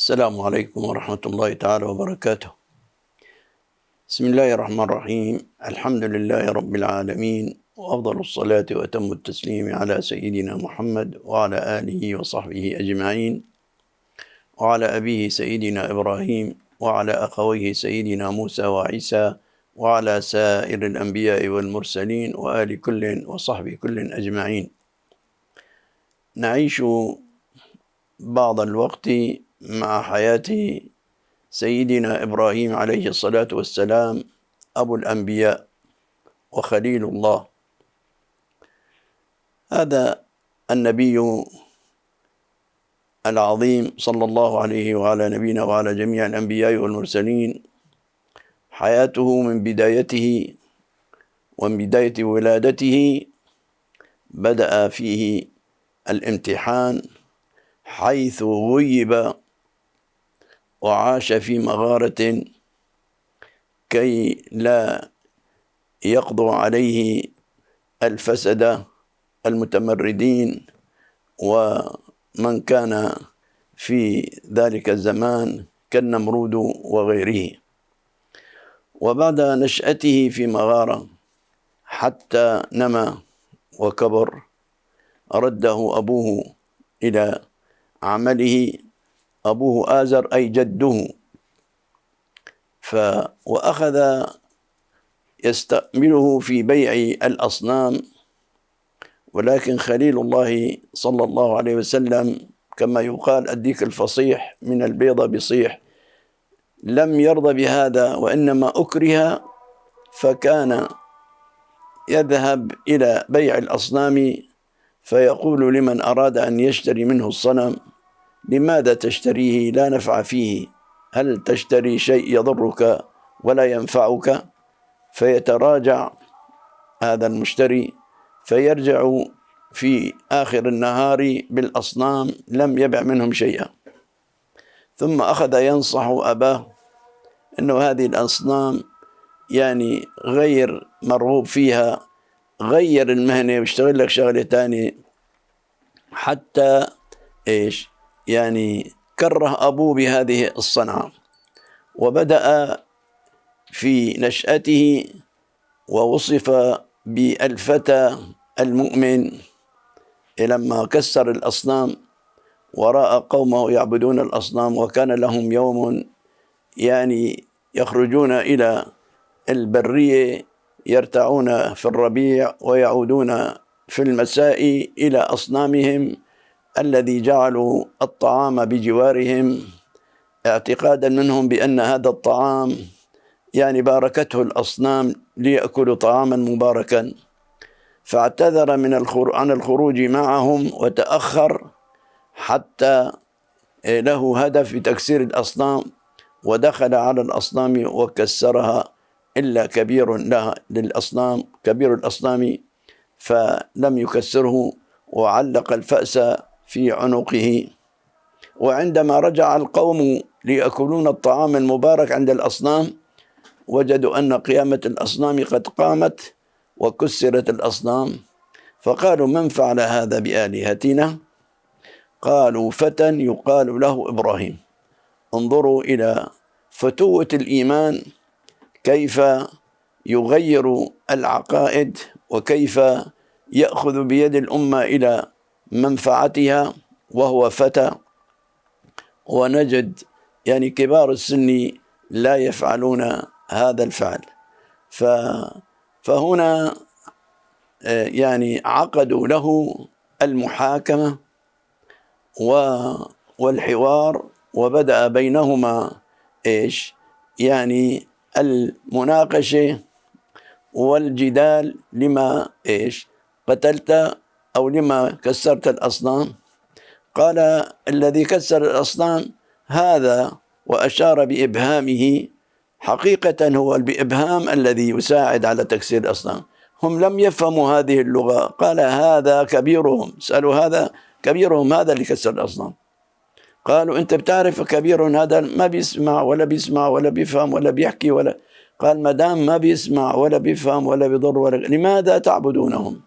السلام عليكم ورحمة الله تعالى وبركاته. بسم الله الرحمن الرحيم. الحمد لله رب العالمين، وأفضل الصلاة وأتم التسليم على سيدنا محمد وعلى آله وصحبه أجمعين، وعلى أبيه سيدنا إبراهيم، وعلى أخويه سيدنا موسى وعيسى، وعلى سائر الأنبياء والمرسلين، وآل كل وصحب كل أجمعين. نعيش بعض الوقت مع حياة سيدنا إبراهيم عليه الصلاة والسلام، أبو الأنبياء وخليل الله. هذا النبي العظيم صلى الله عليه وعلى نبينا وعلى جميع الأنبياء والمرسلين، حياته من بدايته ومن بداية ولادته بدأ فيه الامتحان، حيث غيب وعاش في مغارة كي لا يقضوا عليه الفسدة المتمردين ومن كان في ذلك الزمان كالنمرود وغيره. وبعد نشأته في مغارة حتى نمى وكبر، رده أبوه إلى عمله، أبوه آزر أي جده، وأخذ يستعمله في بيع الأصنام. ولكن خليل الله صلى الله عليه وسلم كما يقال الديك الفصيح من البيضة بصيح، لم يرضى بهذا، وإنما أكره، فكان يذهب إلى بيع الأصنام فيقول لمن أراد أن يشتري منه الصنم: لماذا تشتريه؟ لا نفع فيه، هل تشتري شيء يضرك ولا ينفعك؟ فيتراجع هذا المشتري فيرجع في آخر النهار بالأصنام لم يبع منهم شيئا. ثم أخذ ينصح أباه أنه هذه الأصنام يعني غير مرغوب فيها، غير المهنة واشتغل لك شغلة تانية، حتى يعني كره أبوه بهذه الصنعة. وبدأ في نشأته ووصف بالفتى المؤمن لما كسر الأصنام ورأى قومه يعبدون الأصنام، وكان لهم يوم يعني يخرجون إلى البرية يرتعون في الربيع ويعودون في المساء إلى أصنامهم الذي جعلوا الطعام بجوارهم، اعتقادا منهم بأن هذا الطعام يعني باركته الأصنام ليأكلوا طعاما مباركا. فاعتذر عن الخروج معهم وتأخر حتى له هدف بتكسير الأصنام، ودخل على الأصنام وكسرها إلا كبير للأصنام، كبير الأصنام، فلم يكسره وعلق الفأس في عنقه. وعندما رجع القوم ليأكلون الطعام المبارك عند الأصنام وجدوا أن قيامة الأصنام قد قامت وكسرت الأصنام، فقالوا: من فعل هذا بآلهتنا؟ قالوا: فتى يقال له إبراهيم. انظروا إلى فتوة الإيمان، كيف يغير العقائد وكيف يأخذ بيد الأمة إلى منفعتها وهو فتى. ونجد يعني كبار السن لا يفعلون هذا الفعل. فهنا يعني عقدوا له المحاكمة والحوار، وبدأ بينهما يعني المناقشة والجدال: لما قتلت أو لما كسرت الأصنام؟ قال الذي كسر الأصنام هذا، وأشار بإبهامه، حقيقة هو الإبهام الذي يساعد على تكسير الأصنام. هم لم يفهموا هذه اللغة. قال: هذا كبيرهم، سألوا هذا كبيرهم، هذا اللي كسر الأصنام. قالوا: أنت بتعرف كبيرهم هذا ما بيسمع ولا بيسمع ولا بيفهم ولا بيحكي ولا. قال: ما دام ما بيسمع ولا بيفهم ولا بيضر لماذا تعبدونهم؟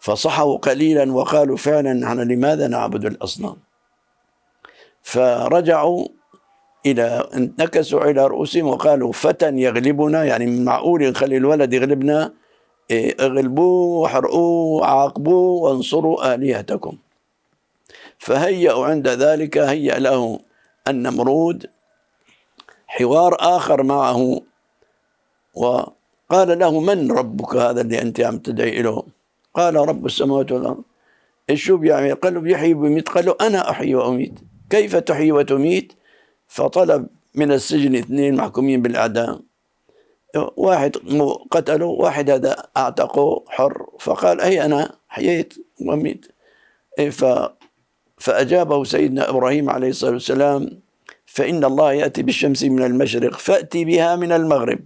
فصحوا قليلا وقالوا: فعلا نحن لماذا نعبد الأصنام؟ فرجعوا انتكسوا إلى رؤوسهم وقالوا فتى يغلبنا، يعني معقول نخلي الولد يغلبنا؟ اغلبوه وحرقوه وعاقبوه وانصروا آلهتكم. فهيأوا عند ذلك، هيأ له النمرود حوار آخر معه، وقال له: من ربك هذا اللي أنت عم تدعي له؟ قال: رب السماوات والأرض. إيش شو بيعمل؟ قال له: بيحيي ويميت. قال له: أنا أحيي وأميت. كيف تحيي وتميت؟ فطلب من السجن 2 محكومين بالإعدام، واحد قتله، واحد هذا أعتقه حر، فقال: أي أنا حييت وميت. فأجابه سيدنا إبراهيم عليه الصلاة والسلام: فإن الله يأتي بالشمس من المشرق فأتي بها من المغرب.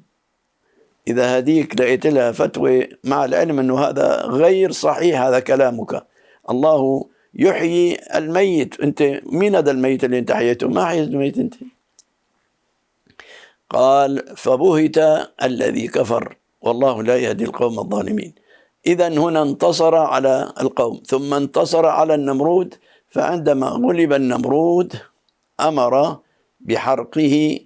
إذا هديك لقيت لها فتوى، مع العلم أنه هذا غير صحيح، هذا كلامك. الله يحيي الميت. أنت مين هذا الميت اللي أنت حييته؟ ما حييت الميت أنت. قال: فبهت الذي كفر والله لا يهدي القوم الظالمين. إذا هنا انتصر على القوم ثم انتصر على النمرود. فعندما غلب النمرود أمر بحرقه،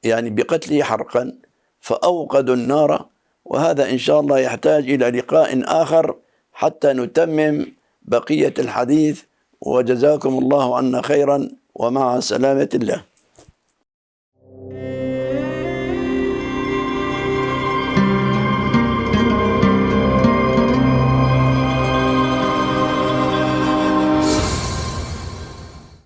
يعني بقتله حرقا، فأوقدوا النار. وهذا إن شاء الله يحتاج إلى لقاء آخر حتى نتمم بقية الحديث. وجزاكم الله عنا خيرا، ومع سلامة الله.